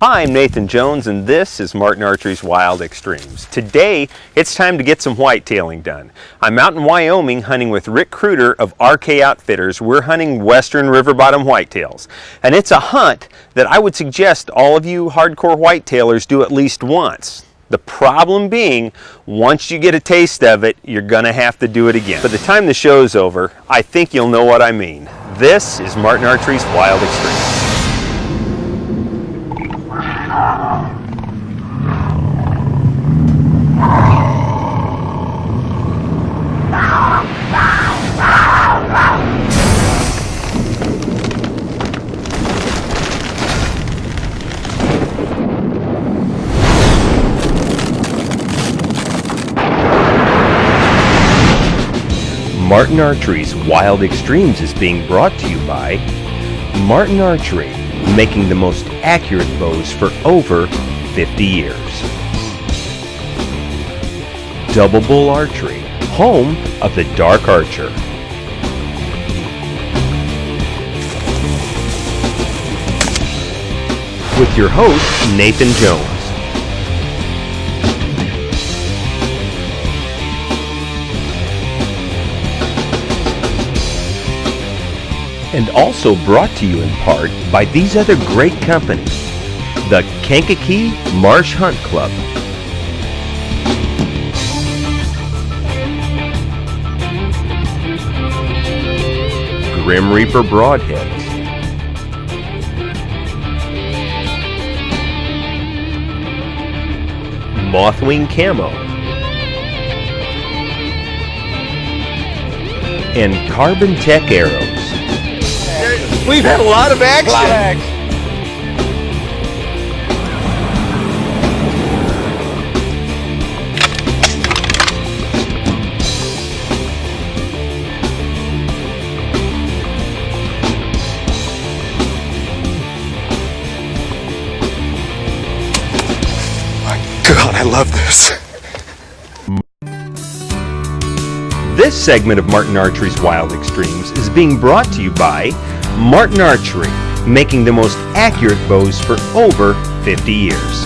Hi, I'm Nathan Jones, and this is Martin Archery's Wild Extremes. Today, it's time to get some whitetailing done. I'm out in Wyoming hunting with Rick Kruder of RK Outfitters. We're hunting western river bottom whitetails. And it's a hunt that I would suggest all of you hardcore whitetailers do at least once. The problem being, once you get a taste of it, you're gonna have to do it again. By the time the show's over, I think you'll know what I mean. This is Martin Archery's Wild Extremes. Martin Archery's Wild Extremes is being brought to you by Martin Archery, making the most accurate bows for over 50 years. Double Bull Archery, home of the Dark Archer. With your host, Nathan Jones. And also brought to you in part by these other great companies: the Kankakee Marsh Hunt Club, Grim Reaper Broadheads, Mothwing Camo, and Carbon Tech Arrows. We've had a lot of action. My God, I love this. This segment of Martin Archery's Wild Extremes is being brought to you by Martin Archery, making the most accurate bows for over 50 years.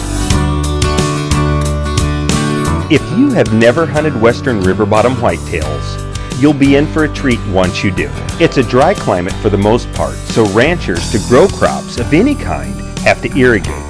If you have never hunted western river bottom whitetails, you'll be in for a treat once you do. It's a dry climate for the most part, so ranchers to grow crops of any kind have to irrigate.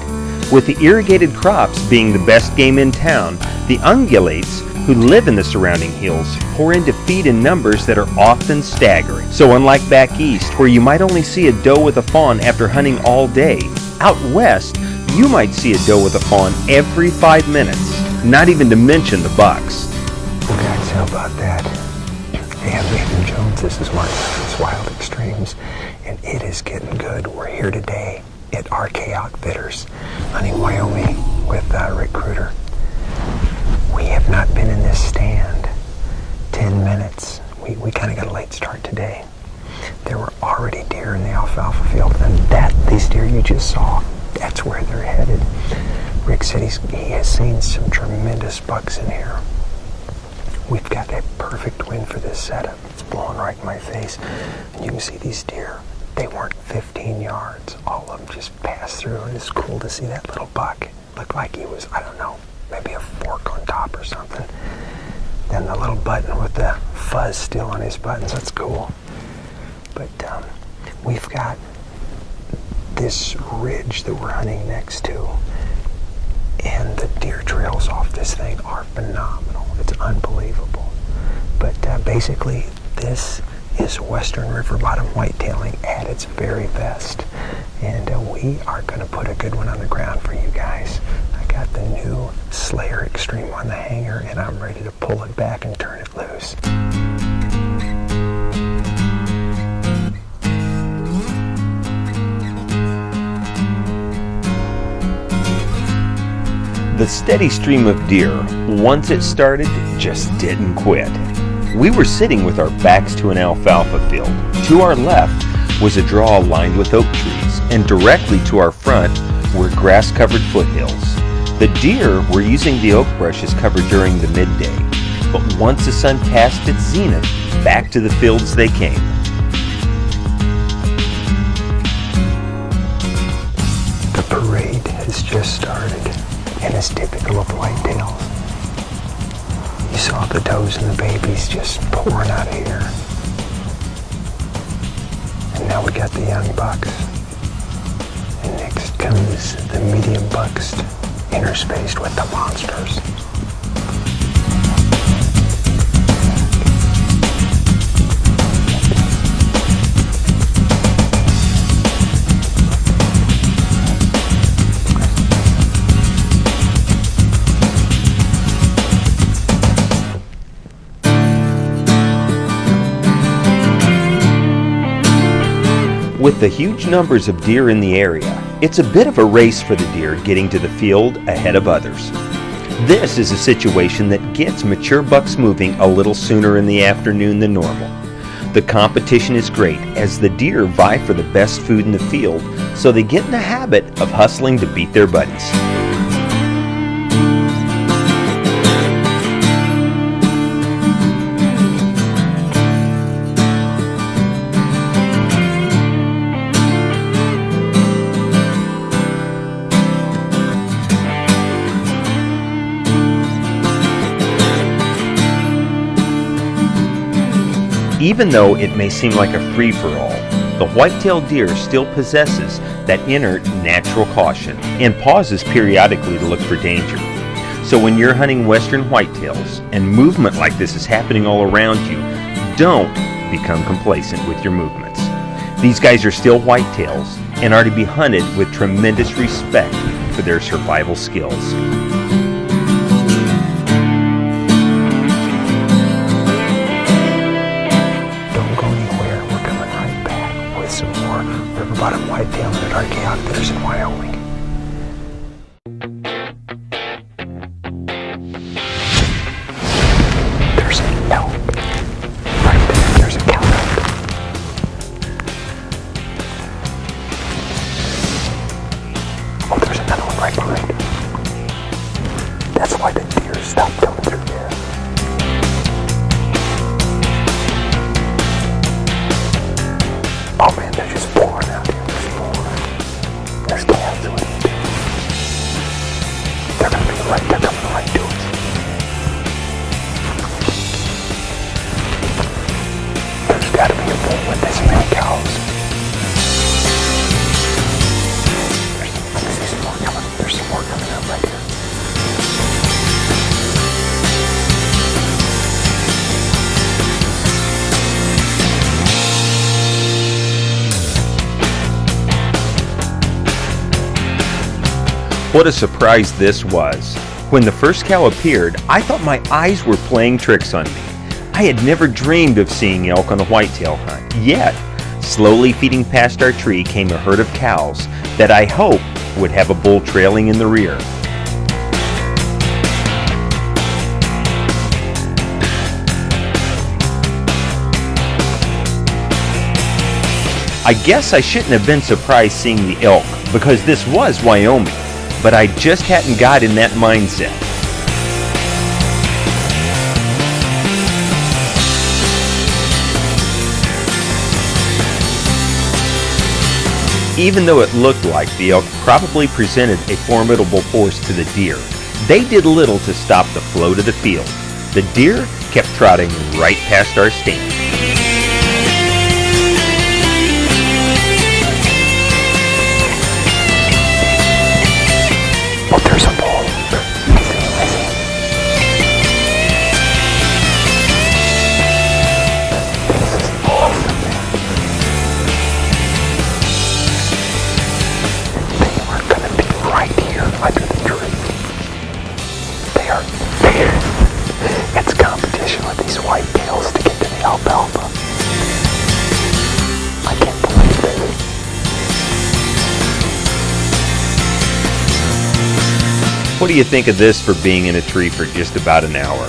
With the irrigated crops being the best game in town, the ungulates who live in the surrounding hills pour in to feed in numbers that are often staggering. So unlike back east, where you might only see a doe with a fawn after hunting all day, out west, you might see a doe with a fawn every 5 minutes, not even to mention the bucks. Well, guys, how about that? Hey, I'm Nathan Jones. This is Martin Archery's Wild Extremes, and it is getting good. We're here today at RK Outfitters, hunting Wyoming with Rick Kruder. We have not been in this stand 10 minutes. We kind of got a late start today. There were already deer in the alfalfa field, and these deer you just saw, that's where they're headed. Rick said he has seen some tremendous bucks in here. We've got a perfect wind for this setup. It's blowing right in my face. And you can see these deer. They weren't 15 yards. All of them just passed through, and it's cool to see that little buck. Looked like he was, I don't know, maybe a fork on top or something. Then the little button with the fuzz still on his buttons, that's cool. But we've got this ridge that we're hunting next to, and the deer trails off this thing are phenomenal. It's unbelievable. But basically, this is western river bottom whitetailing at its very best. And we are going to put a good one on the ground for you guys. I got the new Slayer Extreme on the hanger, and I'm ready to pull it back and turn it loose. The steady stream of deer, once it started, just didn't quit. We were sitting with our backs to an alfalfa field. To our left was a draw lined with oak trees, and directly to our front were grass-covered foothills. The deer were using the oak brush as cover during the midday, but once the sun passed its zenith, back to the fields they came. The parade has just started, and it's typical of whitetails. You saw the does and the babies just pouring out of here. And now we got the young bucks. And next comes the medium bucks interspaced with the monsters. With the huge numbers of deer in the area, it's a bit of a race for the deer getting to the field ahead of others. This is a situation that gets mature bucks moving a little sooner in the afternoon than normal. The competition is great as the deer vie for the best food in the field, so they get in the habit of hustling to beat their buddies. Even though it may seem like a free-for-all, the white-tailed deer still possesses that inner natural caution and pauses periodically to look for danger. So when you're hunting western whitetails and movement like this is happening all around you, don't become complacent with your movements. These guys are still whitetails and are to be hunted with tremendous respect for their survival skills. Some more river bottom whitetail at our chaotic bitters in Wyoming. There's an elk right there. There's a cow. Oh, there's another one right behind him. That's why the deer stopped coming through there. Oh man, they're just pouring out here. There's more. There's calves with it. They're coming right to us. There's gotta be a bull with this many cows. There's some more coming. There's some more coming up right here. What a surprise this was. When the first cow appeared, I thought my eyes were playing tricks on me. I had never dreamed of seeing elk on a whitetail hunt. Yet, slowly feeding past our tree came a herd of cows that I hoped would have a bull trailing in the rear. I guess I shouldn't have been surprised seeing the elk because this was Wyoming. But I just hadn't got in that mindset. Even though it looked like the elk probably presented a formidable force to the deer, they did little to stop the flow to the field. The deer kept trotting right past our stand. Oh, there's a bull. This is awesome, man. They are going to be right here under the tree. They are there. It's competition with these whitetails to get to the alfalfa. I can't believe it. What do you think of this for being in a tree for just about an hour?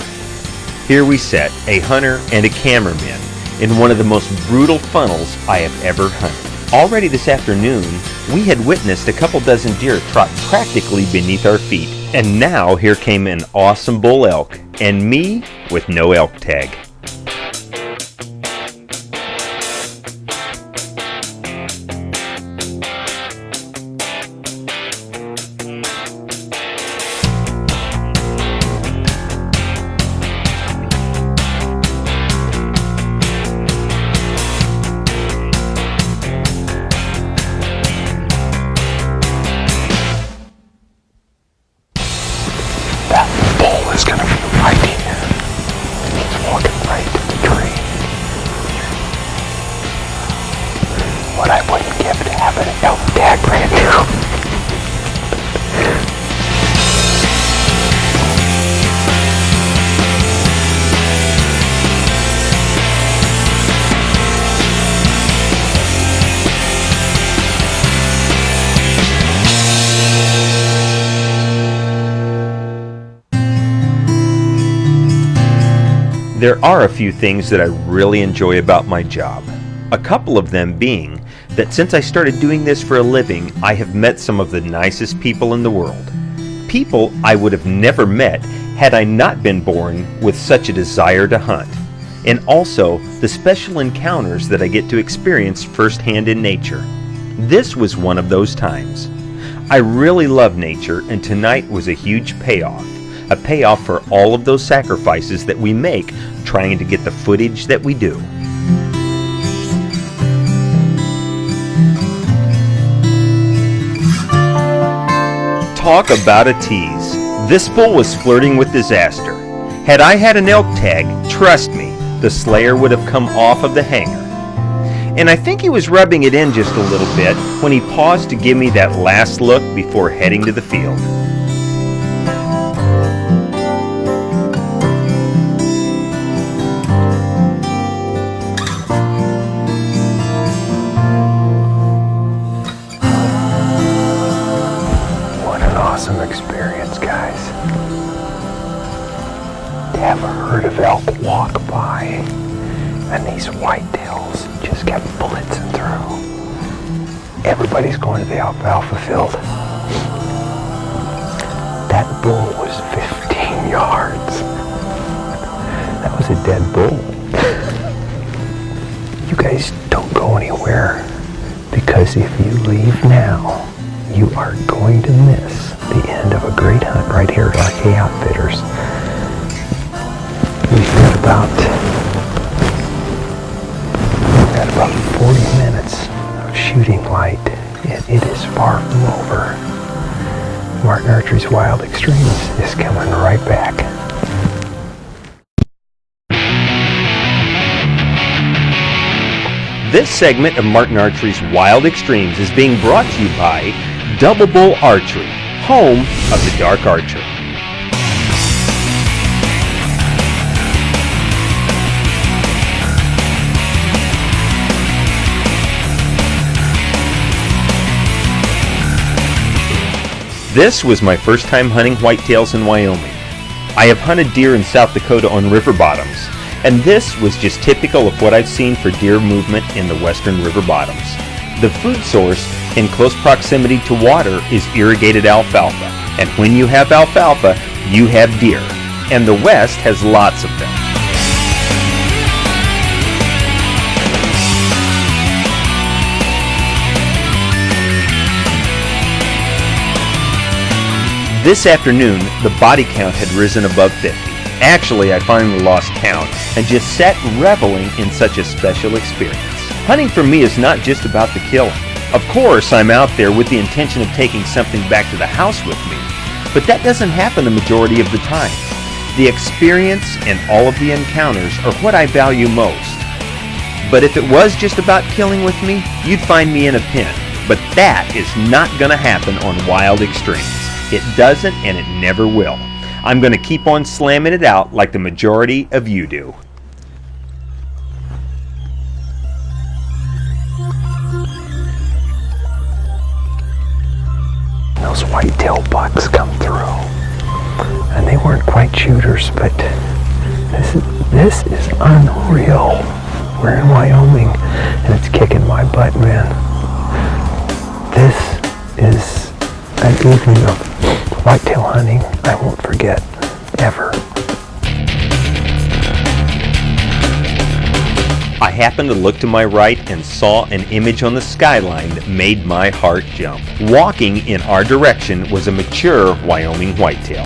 Here we sat, a hunter and a cameraman, in one of the most brutal funnels I have ever hunted. Already this afternoon, we had witnessed a couple dozen deer trot practically beneath our feet, and now here came an awesome bull elk, and me with no elk tag. There are a few things that I really enjoy about my job. A couple of them being that since I started doing this for a living, I have met some of the nicest people in the world. People I would have never met had I not been born with such a desire to hunt. And also the special encounters that I get to experience firsthand in nature. This was one of those times. I really love nature, and tonight was a huge payoff. A payoff for all of those sacrifices that we make trying to get the footage that we do. Talk about a tease. This bull was flirting with disaster. Had I had an elk tag, trust me, the slayer would have come off of the hanger. And I think he was rubbing it in just a little bit when he paused to give me that last look before heading to the field. What an awesome experience, guys. To have a herd of elk walk by and these whitetails just kept blitzing through. Everybody's going to the alfalfa field. That bull was 15 yards. That was a dead bull. You guys don't go anywhere, because if you leave now, you are going to miss the end of a great hunt right here at RK Outfitters. We've got about 40 minutes of shooting light, and it is far from over. Martin Archery's Wild Extremes is coming right back. This segment of Martin Archery's Wild Extremes is being brought to you by Double Bull Archery, home of the Dark Archer. This was my first time hunting whitetails in Wyoming. I have hunted deer in South Dakota on river bottoms, and this was just typical of what I've seen for deer movement in the western river bottoms. The food source in close proximity to water is irrigated alfalfa, and when you have alfalfa, you have deer, and the West has lots of them. This afternoon, the body count had risen above 50. Actually, I finally lost count and just sat reveling in such a special experience. Hunting for me is not just about the killing. Of course, I'm out there with the intention of taking something back to the house with me, but that doesn't happen the majority of the time. The experience and all of the encounters are what I value most. But if it was just about killing with me, you'd find me in a pen. But that is not going to happen on Wild Extremes. It doesn't, and it never will. I'm going to keep on slamming it out like the majority of you do. Those whitetail bucks come through, and they weren't quite shooters, but this is unreal. We're in Wyoming, and it's kicking my butt, man. This is an evening of whitetail hunting I won't forget, ever. I happened to look to my right and saw an image on the skyline that made my heart jump. Walking in our direction was a mature Wyoming whitetail.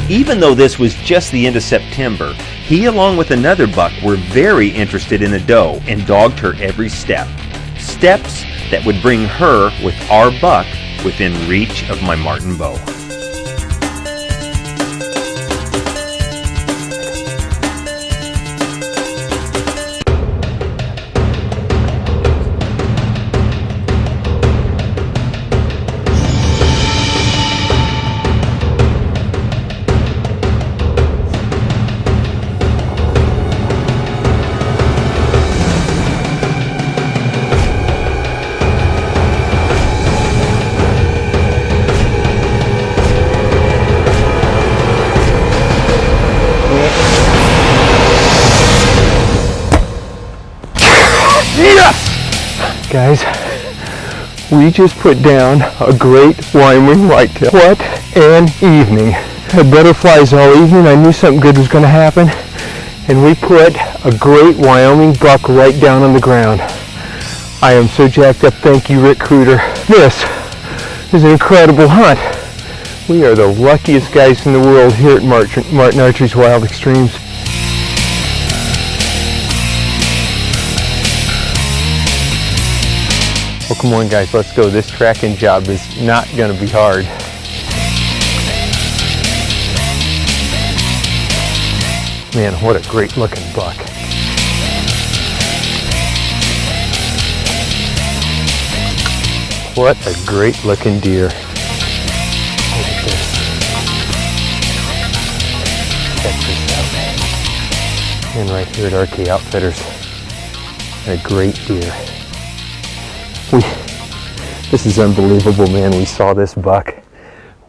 Even though this was just the end of September, he along with another buck were very interested in a doe and dogged her every step. Steps that would bring her with our buck within reach of my Martin bow. guys, we just put down a great Wyoming whitetail. What an evening. Had butterflies all evening. I knew something good was going to happen. And we put a great Wyoming buck right down on the ground. I am so jacked up. Thank you, Rick Kruder. This is an incredible hunt. We are the luckiest guys in the world here at Martin Archery's Wild Extremes. Well, come on guys, let's go. This tracking job is not going to be hard. Man, what a great looking buck. What a great looking deer. Look at this. Check this out. And right here at RK Outfitters, a great deer. This is unbelievable, man. We saw this buck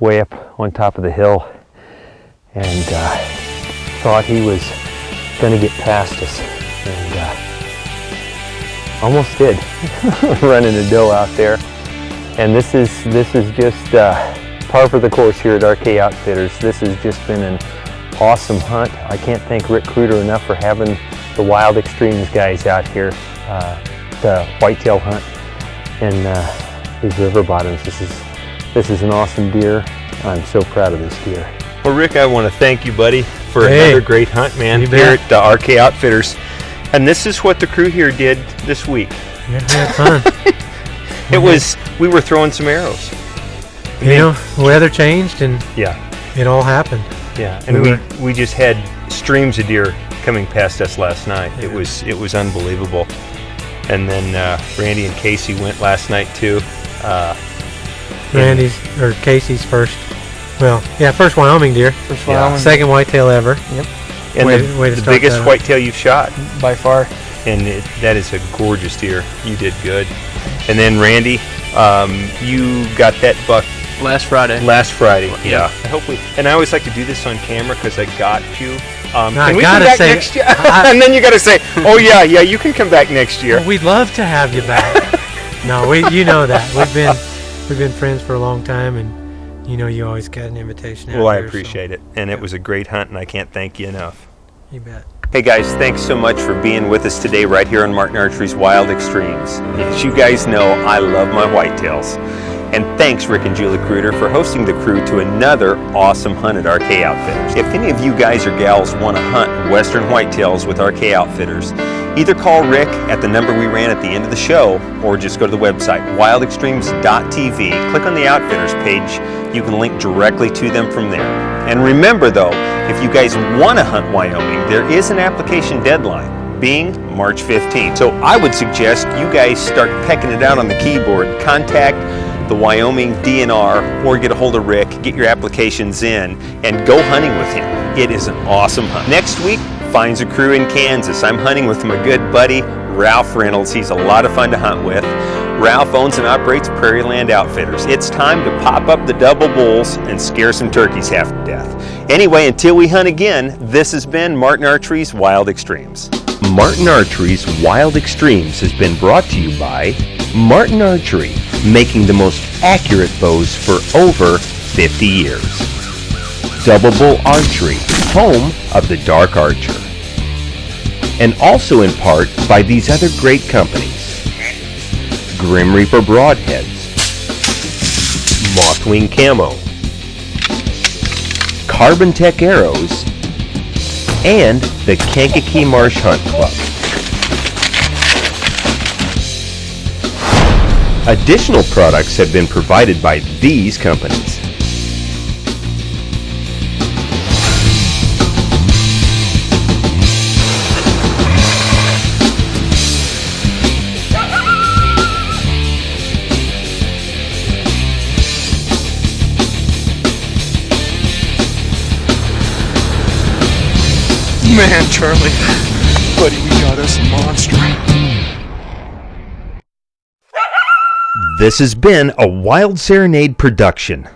way up on top of the hill and thought he was going to get past us, and almost did. Running a doe out there. And this is just par for the course here at RK Outfitters. This has just been an awesome hunt. I can't thank Rick Kruder enough for having the Wild Extremes guys out here, the whitetail hunt in these river bottoms. This is an awesome deer. I'm so proud of this deer. Well, Rick, I want to thank you, buddy, for another great hunt, man, here at the RK Outfitters. And this is what the crew here did this week. Yeah, we had fun. We were throwing some arrows. You know, weather changed and yeah, it all happened. Yeah, and we just had streams of deer coming past us last night. It was unbelievable. And then Randy and Casey went last night too. Casey's first. Well, yeah, first Wyoming deer. First Wyoming. Second whitetail ever. Yep. And the biggest whitetail you've shot. By far. And that is a gorgeous deer. You did good. And then Randy, you got that buck Last Friday. Yeah. I always like to do this on camera because I got you. Can we come back next year? And then you got to say, oh yeah, you can come back next year. Well, we'd love to have you back. No, you know that. We've been friends for a long time, and you know you always got an invitation out Well, I here, appreciate it. And it was a great hunt, and I can't thank you enough. You bet. Hey guys, thanks so much for being with us today right here on Martin Archery's Wild Extremes. As you guys know, I love my whitetails. And thanks Rick and Julie Kruder for hosting the crew to another awesome hunt at RK Outfitters. If any of you guys or gals want to hunt western whitetails with RK Outfitters, either call Rick at the number we ran at the end of the show, or just go to the website wildextremes.tv, click on the Outfitters page. You can link directly to them from there. And remember though, if you guys want to hunt Wyoming, there is an application deadline, being March 15th. So I would suggest you guys start pecking it out on the keyboard, contact the Wyoming DNR, or get a hold of Rick, get your applications in, and go hunting with him. It is an awesome hunt. Next week, finds a crew in Kansas. I'm hunting with my good buddy, Ralph Reynolds. He's a lot of fun to hunt with. Ralph owns and operates Prairie Land Outfitters. It's time to pop up the double bulls and scare some turkeys half to death. Anyway, until we hunt again, this has been Martin Archery's Wild Extremes. Martin Archery's Wild Extremes has been brought to you by Martin Archery, making the most accurate bows for over 50 years. Double Bull Archery, home of the Dark Archer. And also in part by these other great companies: Grim Reaper Broadheads, Mothwing Camo, Carbon Tech Arrows, and the Kankakee Marsh Hunt Club. Additional products have been provided by these companies: Man, Charlie, buddy, we got us a monster. This has been a Wild Serenade production.